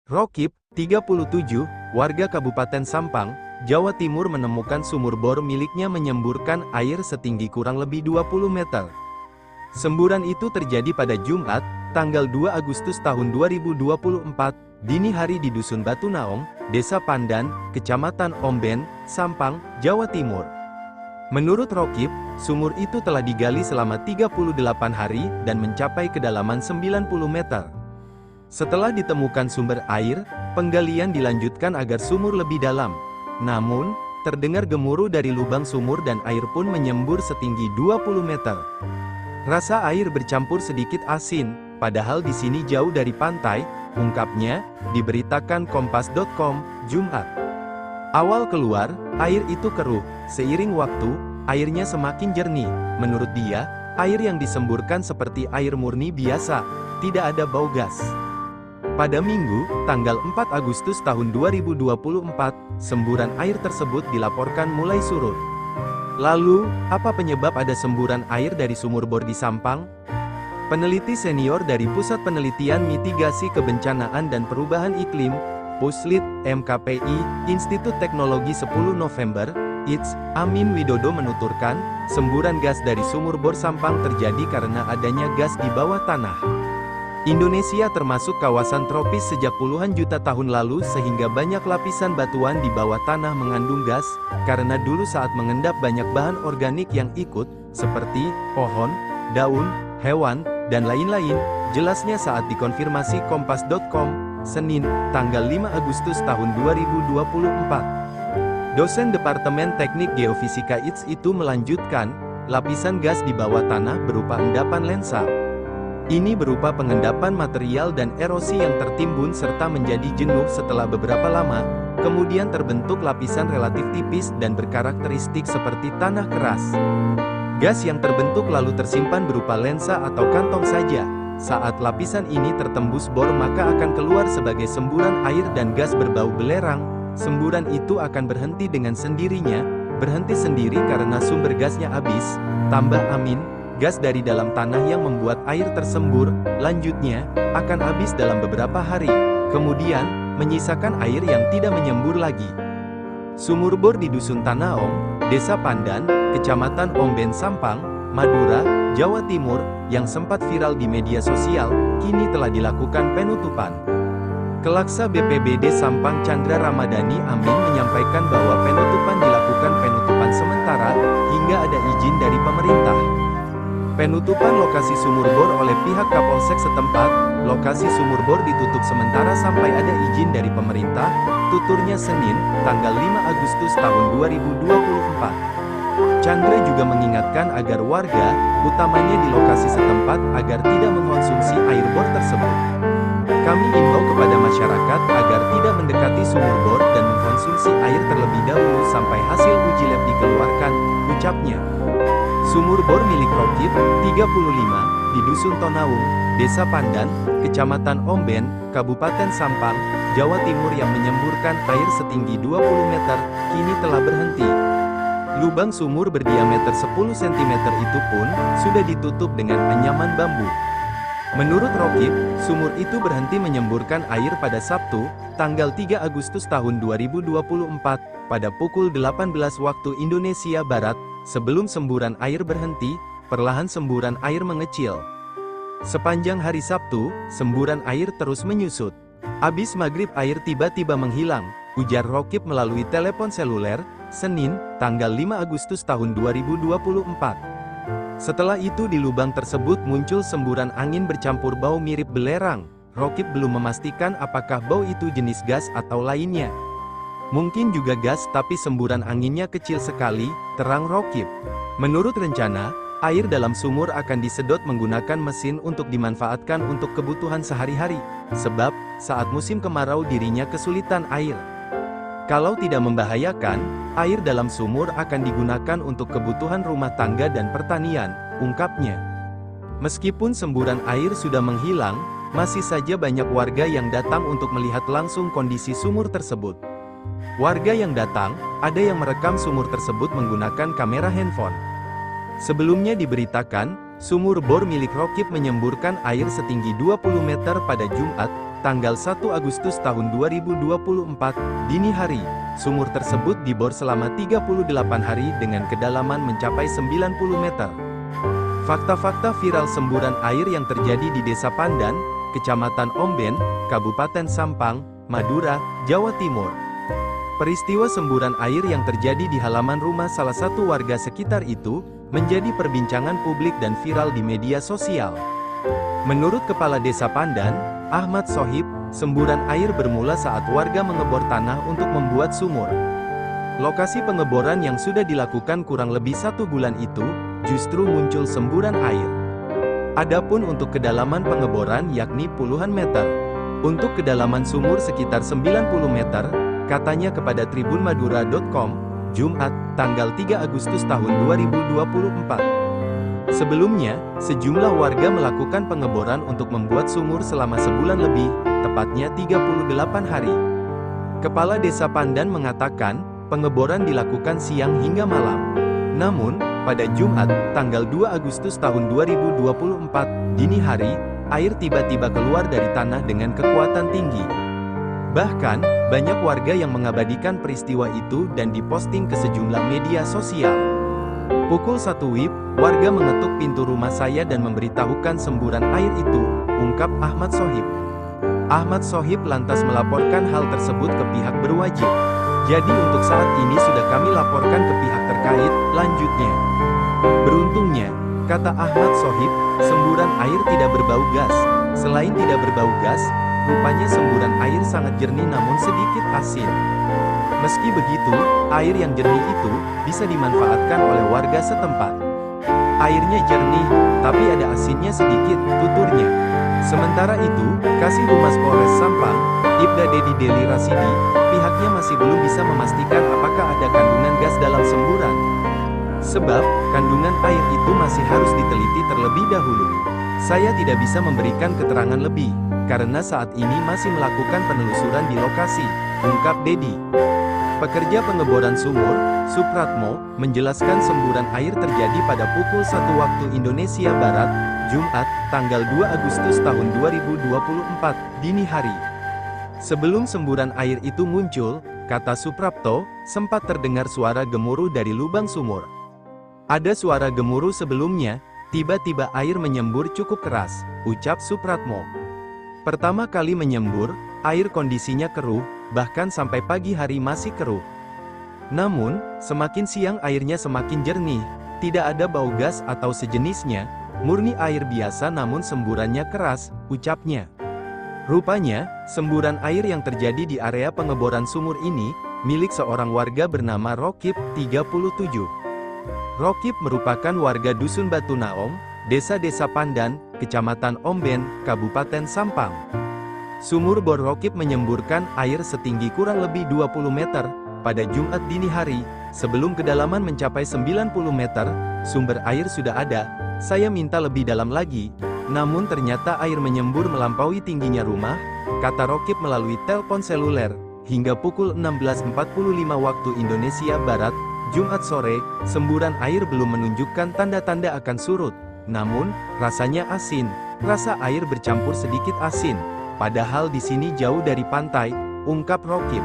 Rokib, 37, warga Kabupaten Sampang, Jawa Timur menemukan sumur bor miliknya menyemburkan air setinggi kurang lebih 20 meter. Semburan itu terjadi pada Jumat, tanggal 2 Agustus tahun 2024, dini hari di Dusun Batu Naong, Desa Pandan, Kecamatan Omben, Sampang, Jawa Timur. Menurut Rokib, sumur itu telah digali selama 38 hari dan mencapai kedalaman 90 meter. Setelah ditemukan sumber air, penggalian dilanjutkan agar sumur lebih dalam. Namun, terdengar gemuruh dari lubang sumur dan air pun menyembur setinggi 20 meter. Rasa air bercampur sedikit asin, padahal di sini jauh dari pantai, ungkapnya, diberitakan Kompas.com, Jumat. Awal keluar, air itu keruh. Seiring waktu, airnya semakin jernih. Menurut dia, air yang disemburkan seperti air murni biasa, tidak ada bau gas. Pada Minggu, tanggal 4 Agustus tahun 2024, semburan air tersebut dilaporkan mulai surut. Lalu, apa penyebab ada semburan air dari sumur bor di Sampang? Peneliti senior dari Pusat Penelitian Mitigasi Kebencanaan dan Perubahan Iklim, Puslit, MKPI, Institut Teknologi 10 November, ITS, Amin Widodo menuturkan, semburan gas dari sumur bor Sampang terjadi karena adanya gas di bawah tanah. Indonesia termasuk kawasan tropis sejak puluhan juta tahun lalu sehingga banyak lapisan batuan di bawah tanah mengandung gas, karena dulu saat mengendap banyak bahan organik yang ikut, seperti pohon, daun, hewan, dan lain-lain, jelasnya saat dikonfirmasi Kompas.com, Senin, tanggal 5 Agustus tahun 2024. Dosen Departemen Teknik Geofisika ITS itu melanjutkan, lapisan gas di bawah tanah berupa endapan lensa. Ini berupa pengendapan material dan erosi yang tertimbun serta menjadi jenuh setelah beberapa lama, kemudian terbentuk lapisan relatif tipis dan berkarakteristik seperti tanah keras. Gas yang terbentuk lalu tersimpan berupa lensa atau kantong saja. Saat lapisan ini tertembus bor maka akan keluar sebagai semburan air dan gas berbau belerang. Semburan itu akan berhenti dengan sendirinya, berhenti sendiri karena sumber gasnya habis, tambah Amin. Gas dari dalam tanah yang membuat air tersembur, lanjutnya, akan habis dalam beberapa hari. Kemudian, menyisakan air yang tidak menyembur lagi. Sumur bor di Dusun Tanaong, Desa Pandan, Kecamatan Omben Sampang, Madura, Jawa Timur, yang sempat viral di media sosial, kini telah dilakukan penutupan. Kelaksa BPBD Sampang Chandra Ramadhani Amin menyampaikan bahwa penutupan dilakukan penutupan sementara, hingga ada izin dari pemerintah. Penutupan lokasi sumur bor oleh pihak Kapolsek setempat, lokasi sumur bor ditutup sementara sampai ada izin dari pemerintah, tuturnya Senin, tanggal 5 Agustus tahun 2024. Chandra juga mengingatkan agar warga, utamanya di lokasi setempat, agar tidak mengkonsumsi air bor tersebut. Kami imbau kepada masyarakat agar tidak mendekati sumur bor dan mengkonsumsi air terlebih dahulu sampai hasil uji lab dikeluarkan, ucapnya. Sumur bor milik Rokib, 35, di Dusun Tonaung, Desa Pandan, Kecamatan Omben, Kabupaten Sampang, Jawa Timur yang menyemburkan air setinggi 20 meter, kini telah berhenti. Lubang sumur berdiameter 10 cm itu pun, sudah ditutup dengan anyaman bambu. Menurut Rokib, sumur itu berhenti menyemburkan air pada Sabtu, tanggal 3 Agustus tahun 2024, pada pukul 18 waktu Indonesia Barat. Sebelum semburan air berhenti, perlahan semburan air mengecil. Sepanjang hari Sabtu, semburan air terus menyusut. Abis maghrib air tiba-tiba menghilang, ujar Rokib melalui telepon seluler, Senin, tanggal 5 Agustus tahun 2024. Setelah itu di lubang tersebut muncul semburan angin bercampur bau mirip belerang. Rokib belum memastikan apakah bau itu jenis gas atau lainnya. Mungkin juga gas tapi semburan anginnya kecil sekali, terang Rokib. Menurut rencana, air dalam sumur akan disedot menggunakan mesin untuk dimanfaatkan untuk kebutuhan sehari-hari. Sebab, saat musim kemarau dirinya kesulitan air. Kalau tidak membahayakan, air dalam sumur akan digunakan untuk kebutuhan rumah tangga dan pertanian, ungkapnya. Meskipun semburan air sudah menghilang, masih saja banyak warga yang datang untuk melihat langsung kondisi sumur tersebut. Warga yang datang, ada yang merekam sumur tersebut menggunakan kamera handphone. Sebelumnya diberitakan, sumur bor milik Rokib menyemburkan air setinggi 20 meter pada Jumat, tanggal 1 Agustus tahun 2024, dini hari. Sumur tersebut dibor selama 38 hari dengan kedalaman mencapai 90 meter. Fakta-fakta viral semburan air yang terjadi di Desa Pandan, Kecamatan Omben, Kabupaten Sampang, Madura, Jawa Timur. Peristiwa semburan air yang terjadi di halaman rumah salah satu warga sekitar itu, menjadi perbincangan publik dan viral di media sosial. Menurut Kepala Desa Pandan, Ahmad Sohib, semburan air bermula saat warga mengebor tanah untuk membuat sumur. Lokasi pengeboran yang sudah dilakukan kurang lebih 1 bulan itu, justru muncul semburan air. Adapun untuk kedalaman pengeboran yakni puluhan meter. Untuk kedalaman sumur sekitar 90 meter, katanya kepada tribunmadura.com, Jumat, tanggal 3 Agustus tahun 2024. Sebelumnya, sejumlah warga melakukan pengeboran untuk membuat sumur selama sebulan lebih, tepatnya 38 hari. Kepala Desa Pandan mengatakan, pengeboran dilakukan siang hingga malam. Namun, pada Jumat, tanggal 2 Agustus tahun 2024, dini hari, air tiba-tiba keluar dari tanah dengan kekuatan tinggi. Bahkan, banyak warga yang mengabadikan peristiwa itu dan diposting ke sejumlah media sosial. Pukul 1 WIB, warga mengetuk pintu rumah saya dan memberitahukan semburan air itu, ungkap Ahmad Sohib. Ahmad Sohib lantas melaporkan hal tersebut ke pihak berwajib. Jadi untuk saat ini sudah kami laporkan ke pihak terkait, lanjutnya. Beruntungnya, kata Ahmad Sohib, semburan air tidak berbau gas. Selain tidak berbau gas, rupanya semburan air sangat jernih namun sedikit asin. Meski begitu, air yang jernih itu bisa dimanfaatkan oleh warga setempat. Airnya jernih, tapi ada asinnya sedikit, tuturnya. Sementara itu, Kasih Humas Polres Sampang, Ibda Dedi Deli Rasidi, pihaknya masih belum bisa memastikan apakah ada kandungan gas dalam semburan. Sebab, kandungan air itu masih harus diteliti terlebih dahulu. Saya tidak bisa memberikan keterangan lebih, karena saat ini masih melakukan penelusuran di lokasi, ungkap Dedi. Pekerja pengeboran sumur, Supratmo, menjelaskan semburan air terjadi pada pukul 1 waktu Indonesia Barat, Jumat, tanggal 2 Agustus tahun 2024, dini hari. Sebelum semburan air itu muncul, kata Suprapto, sempat terdengar suara gemuruh dari lubang sumur. Ada suara gemuruh sebelumnya, tiba-tiba air menyembur cukup keras, ucap Supratmo. Pertama kali menyembur, air kondisinya keruh, bahkan sampai pagi hari masih keruh. Namun, semakin siang airnya semakin jernih, tidak ada bau gas atau sejenisnya, murni air biasa namun semburannya keras, ucapnya. Rupanya, semburan air yang terjadi di area pengeboran sumur ini, milik seorang warga bernama Rokib, 37. Rokib merupakan warga Dusun Batu Naong, Desa-Desa Pandan, Kecamatan Omben, Kabupaten Sampang. Sumur bor Rokib menyemburkan air setinggi kurang lebih 20 meter, pada Jumat dini hari, sebelum kedalaman mencapai 90 meter, sumber air sudah ada, saya minta lebih dalam lagi, namun ternyata air menyembur melampaui tingginya rumah, kata Rokib melalui telepon seluler, hingga pukul 16.45 waktu Indonesia Barat, Jumat sore, semburan air belum menunjukkan tanda-tanda akan surut, namun, rasanya asin, rasa air bercampur sedikit asin, padahal di sini jauh dari pantai, ungkap Rokib.